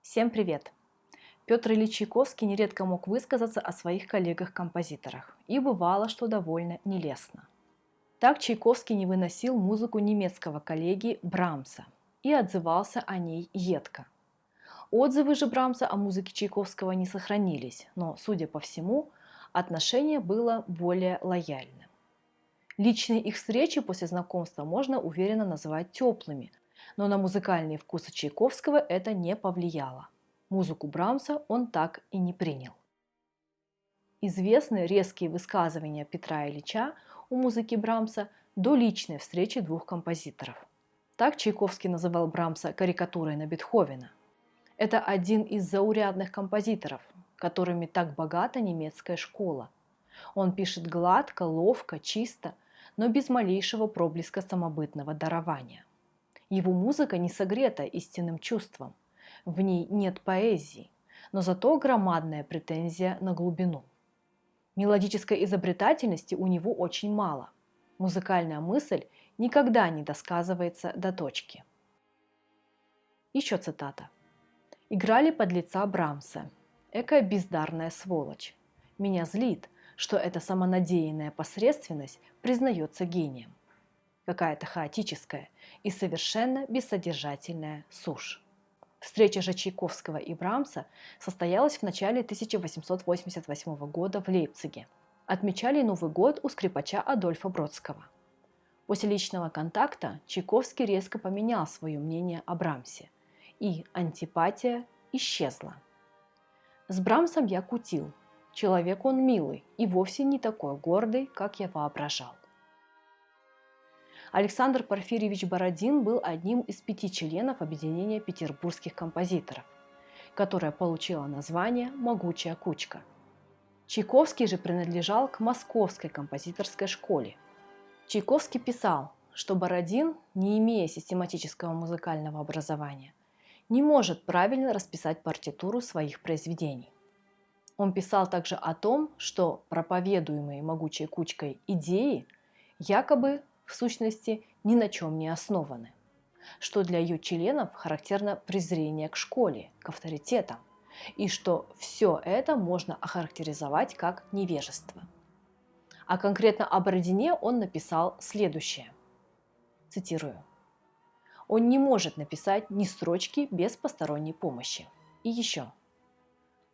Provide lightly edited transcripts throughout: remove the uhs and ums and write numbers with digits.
Всем привет! Петр Ильич Чайковский нередко мог высказаться о своих коллегах-композиторах, и бывало, что довольно нелестно. Так Чайковский не выносил музыку немецкого коллеги Брамса и отзывался о ней едко. Отзывы же Брамса о музыке Чайковского не сохранились, но, судя по всему, отношение было более лояльным. Личные их встречи после знакомства можно уверенно называть теплыми, но на музыкальные вкусы Чайковского это не повлияло. Музыку Брамса он так и не принял. Известны резкие высказывания Петра Ильича о музыке Брамса до личной встречи двух композиторов. Так Чайковский называл Брамса карикатурой на Бетховена. Это один из заурядных композиторов, которыми так богата немецкая школа. Он пишет гладко, ловко, чисто, но без малейшего проблеска самобытного дарования. Его музыка не согрета истинным чувством. В ней нет поэзии, но зато громадная претензия на глубину. Мелодической изобретательности у него очень мало. Музыкальная мысль никогда не досказывается до точки. Еще цитата. «Играли подлеца Брамса. Экая бездарная сволочь. Меня злит, что эта самонадеянная посредственность признается гением. Какая-то хаотическая и совершенно бессодержательная сушь». Встреча же Чайковского и Брамса состоялась в начале 1888 года в Лейпциге. Отмечали Новый год у скрипача Адольфа Бродского. После личного контакта Чайковский резко поменял свое мнение о Брамсе, и антипатия исчезла. «С Брамсом я кутил. Человек он милый и вовсе не такой гордый, как я воображал». Александр Порфирьевич Бородин был одним из 5 членов объединения петербургских композиторов, которое получило название «Могучая кучка». Чайковский же принадлежал к Московской композиторской школе. Чайковский писал, что Бородин, не имея систематического музыкального образования, не может правильно расписать партитуру своих произведений. Он писал также о том, что проповедуемые могучей кучкой идеи якобы в сущности ни на чем не основаны, что для ее членов характерно презрение к школе, к авторитетам, и что все это можно охарактеризовать как невежество. А конкретно о Бородине он написал следующее, цитирую: «Он не может написать ни строчки без посторонней помощи». И еще.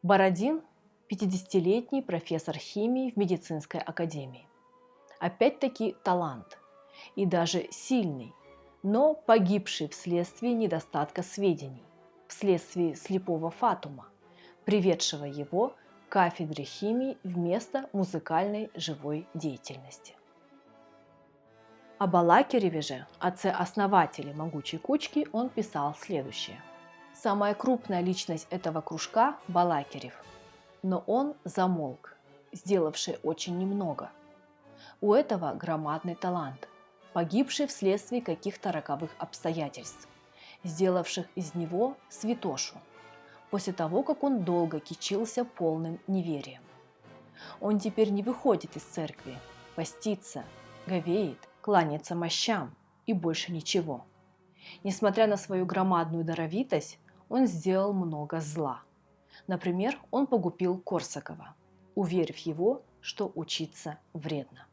Бородин – 50-летний профессор химии в медицинской академии. Опять-таки талант. И даже сильный, но погибший вследствие недостатка сведений, вследствие слепого фатума, приведшего его к кафедре химии вместо музыкальной живой деятельности. О Балакиреве же, отце-основателе «Могучей кучки», он писал следующее. Самая крупная личность этого кружка – Балакирев, но он замолк, сделавший очень немного. У этого громадный талант, погибший вследствие каких-то роковых обстоятельств, сделавших из него святошу, после того, как он долго кичился полным неверием. Он теперь не выходит из церкви, постится, говеет, кланяется мощам и больше ничего. Несмотря на свою громадную даровитость, он сделал много зла. Например, он погубил Корсакова, уверив его, что учиться вредно.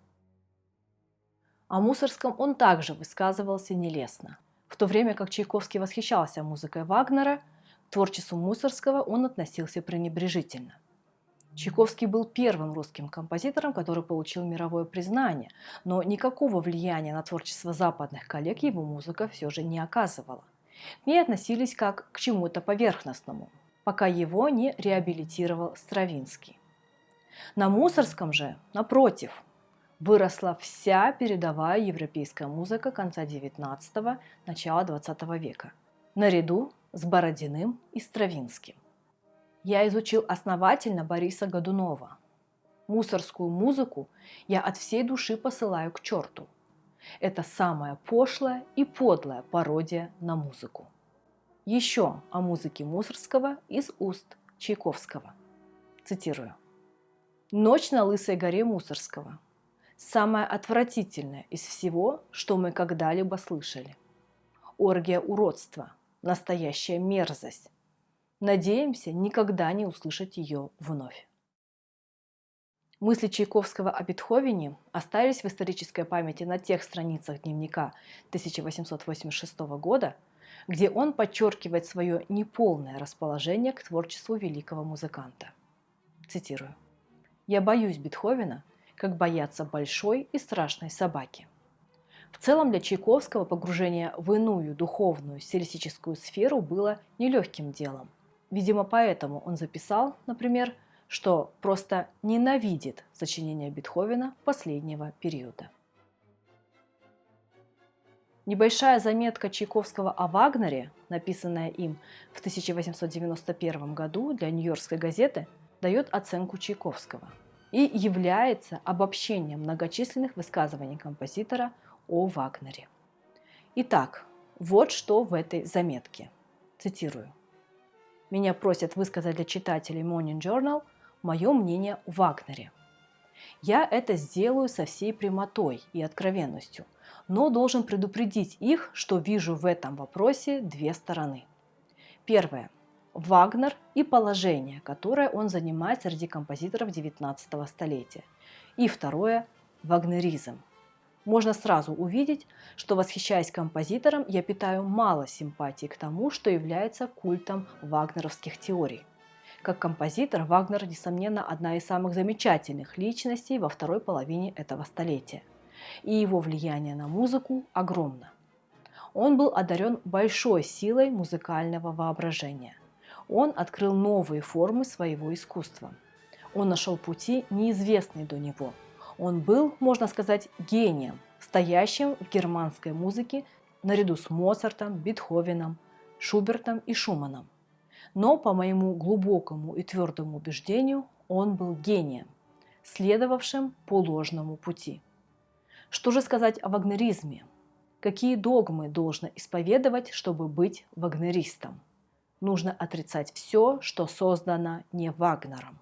О Мусорском он также высказывался нелестно. В то время как Чайковский восхищался музыкой Вагнера, к творчеству Мусорского он относился пренебрежительно. Чайковский был первым русским композитором, который получил мировое признание, но никакого влияния на творчество западных коллег его музыка все же не оказывала. К ней относились как к чему-то поверхностному, пока его не реабилитировал Стравинский. На Мусорском же, напротив, выросла вся передовая европейская музыка конца XIX – начала XX века, наряду с Бородиным и Стравинским. Я изучил основательно Бориса Годунова. Мусорскую музыку я от всей души посылаю к черту. Это самая пошлая и подлая пародия на музыку. Еще о музыке Мусорского из уст Чайковского. Цитирую. «Ночь на Лысой горе Мусорского. Самое отвратительное из всего, что мы когда-либо слышали. Оргия уродства, настоящая мерзость. Надеемся никогда не услышать ее вновь. Мысли Чайковского о Бетховене остались в исторической памяти на тех страницах дневника 1886 года, где он подчеркивает свое неполное расположение к творчеству великого музыканта. Цитирую. «Я боюсь Бетховена, как боятся большой и страшной собаки». В целом для Чайковского погружение в иную духовную стилистическую сферу было нелегким делом. Видимо, поэтому он записал, например, что просто ненавидит сочинения Бетховена последнего периода. Небольшая заметка Чайковского о Вагнере, написанная им в 1891 году для Нью-Йоркской газеты, дает оценку Чайковского и является обобщением многочисленных высказываний композитора о Вагнере. Итак, вот что в этой заметке. Цитирую. «Меня просят высказать для читателей Morning Journal мое мнение о Вагнере. Я это сделаю со всей прямотой и откровенностью, но должен предупредить их, что вижу в этом вопросе две стороны. Первое. Вагнер и положение, которое он занимает среди композиторов XIX столетия. И второе. Вагнеризм. Можно сразу увидеть, что, восхищаясь композитором, я питаю мало симпатии к тому, что является культом вагнеровских теорий. Как композитор, Вагнер, несомненно, одна из самых замечательных личностей во второй половине этого столетия. И его влияние на музыку огромно. Он был одарен большой силой музыкального воображения. Он открыл новые формы своего искусства. Он нашел пути, неизвестные до него. Он был, можно сказать, гением, стоящим в германской музыке наряду с Моцартом, Бетховеном, Шубертом и Шуманом. Но, по моему глубокому и твердому убеждению, он был гением, следовавшим по ложному пути. Что же сказать о вагнеризме? Какие догмы должно исповедовать, чтобы быть вагнеристом? Нужно отрицать все, что создано не Вагнером.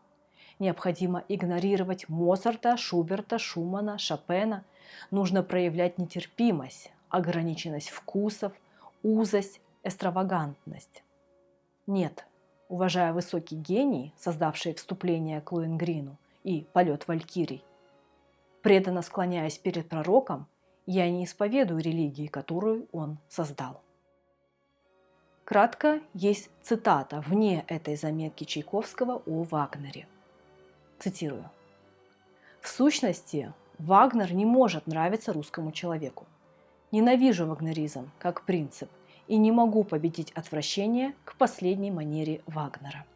Необходимо игнорировать Моцарта, Шуберта, Шумана, Шопена. Нужно проявлять нетерпимость, ограниченность вкусов, узость, экстравагантность. Нет, уважая высокий гений, создавший вступление к Лоенгрину и полет Валькирий, преданно склоняясь перед пророком, я не исповедую религии, которую он создал. Кратко есть цитата вне этой заметки Чайковского о Вагнере. Цитирую. «В сущности, Вагнер не может нравиться русскому человеку. Ненавижу вагнеризм как принцип и не могу победить отвращение к последней манере Вагнера».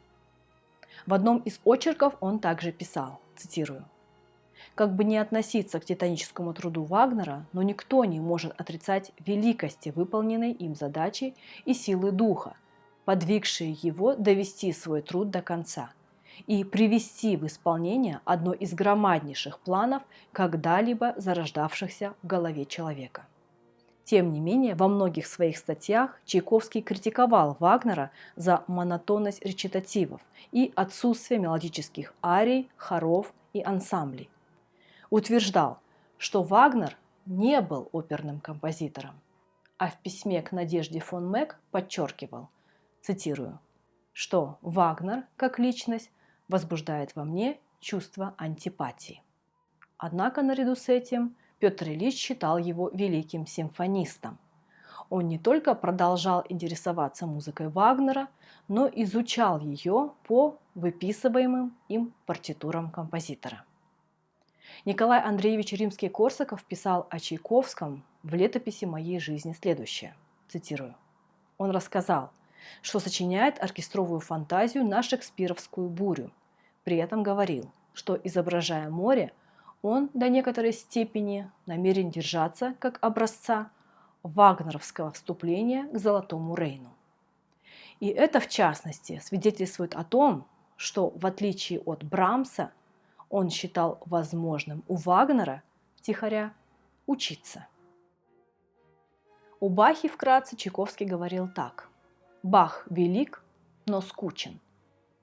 В одном из очерков он также писал, цитирую, «Как бы ни относиться к титаническому труду Вагнера, но никто не может отрицать великости выполненной им задачи и силы духа, подвигшие его довести свой труд до конца и привести в исполнение одно из громаднейших планов, когда-либо зарождавшихся в голове человека». Тем не менее, во многих своих статьях Чайковский критиковал Вагнера за монотонность речитативов и отсутствие мелодических арий, хоров и ансамблей. Утверждал, что Вагнер не был оперным композитором, а в письме к Надежде фон Мек подчеркивал, цитирую, что Вагнер, как личность, возбуждает во мне чувство антипатии. Однако наряду с этим Петр Ильич считал его великим симфонистом. Он не только продолжал интересоваться музыкой Вагнера, но изучал ее по выписываемым им партитурам композитора. Николай Андреевич Римский-Корсаков писал о Чайковском в летописи моей жизни следующее, цитирую. Он рассказал, что сочиняет оркестровую фантазию на шекспировскую бурю. При этом говорил, что, изображая море, он до некоторой степени намерен держаться как образца вагнеровского вступления к Золотому Рейну. И это, в частности, свидетельствует о том, что, в отличие от Брамса, он считал возможным у Вагнера втихаря учиться. О Бахе вкратце Чайковский говорил так. «Бах велик, но скучен».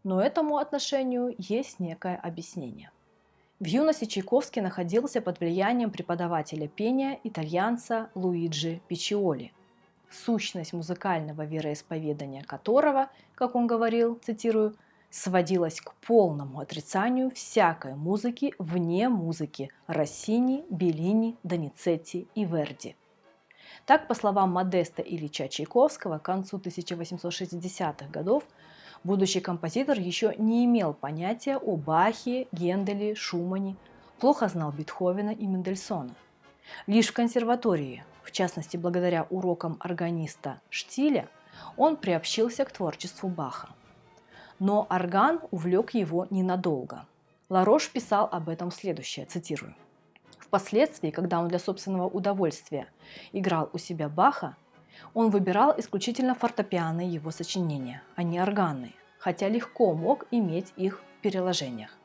Но этому отношению есть некое объяснение. В юности Чайковский находился под влиянием преподавателя пения итальянца Луиджи Пиччиоли. сущность музыкального вероисповедания которого, как он говорил, цитирую, сводилась к полному отрицанию всякой музыки вне музыки Россини, Беллини, Доницетти и Верди. Так, по словам Модеста Ильича Чайковского, к концу 1860-х годов будущий композитор еще не имел понятия о Бахе, Генделе, Шумане, плохо знал Бетховена и Мендельсона. Лишь в консерватории, в частности благодаря урокам органиста Штиля, он приобщился к творчеству Баха. Но орган увлек его ненадолго. Ларош писал об этом следующее, цитирую. Впоследствии, когда он для собственного удовольствия играл у себя Баха, он выбирал исключительно фортепианные его сочинения, а не органные, хотя легко мог иметь их в переложениях.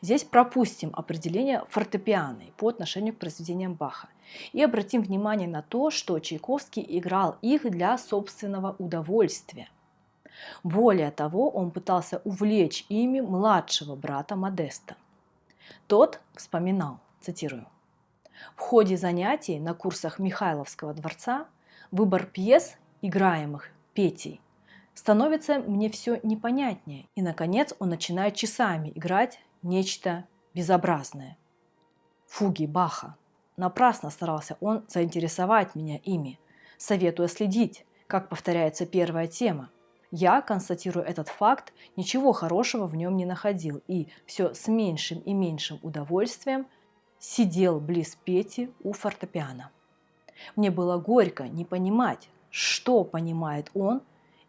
Здесь пропустим определение фортепианной по отношению к произведениям Баха и обратим внимание на то, что Чайковский играл их для собственного удовольствия. Более того, он пытался увлечь ими младшего брата Модеста. Тот вспоминал, цитирую, «В ходе занятий на курсах Михайловского дворца выбор пьес, играемых Петей, становится мне все непонятнее, и, наконец, он начинает часами играть нечто безобразное. Фуги Баха. Напрасно старался он заинтересовать меня ими, советуя следить, как повторяется первая тема. Я, констатируя этот факт, ничего хорошего в нем не находил и все с меньшим и меньшим удовольствием сидел близ Пети у фортепиано. Мне было горько не понимать, что понимает он,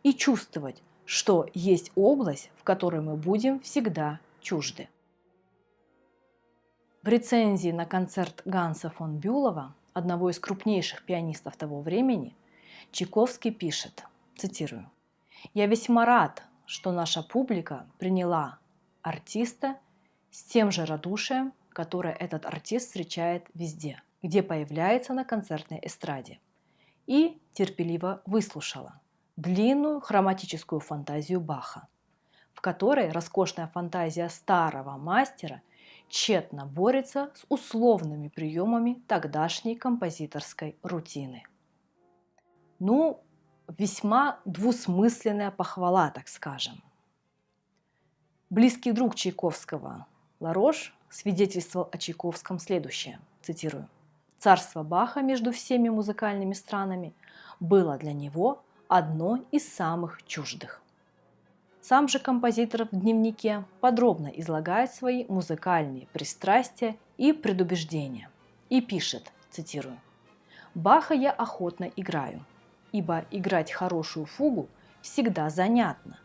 и чувствовать, что есть область, в которой мы будем всегда чужды». В рецензии на концерт Ганса фон Бюлова, одного из крупнейших пианистов того времени, Чайковский пишет, цитирую, «Я весьма рад, что наша публика приняла артиста с тем же радушием, которое этот артист встречает везде, где появляется на концертной эстраде, и терпеливо выслушала длинную хроматическую фантазию Баха, в которой роскошная фантазия старого мастера тщетно борется с условными приемами тогдашней композиторской рутины». Ну, весьма двусмысленная похвала, так скажем. Близкий друг Чайковского Ларош свидетельствовал о Чайковском следующее, цитирую, «Царство Баха между всеми музыкальными странами было для него одно из самых чуждых». Сам же композитор в дневнике подробно излагает свои музыкальные пристрастия и предубеждения и пишет, цитирую, «Баха я охотно играю, ибо играть хорошую фугу всегда занятно,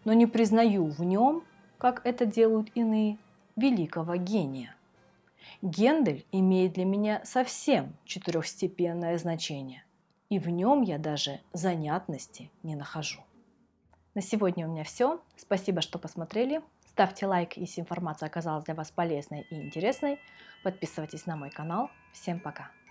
но не признаю в нем, как это делают иные, великого гения. Гендель имеет для меня совсем четырехстепенное значение, и в нем я даже занятности не нахожу». На сегодня у меня все. Спасибо, что посмотрели. Ставьте лайк, если информация оказалась для вас полезной и интересной. Подписывайтесь на мой канал. Всем пока!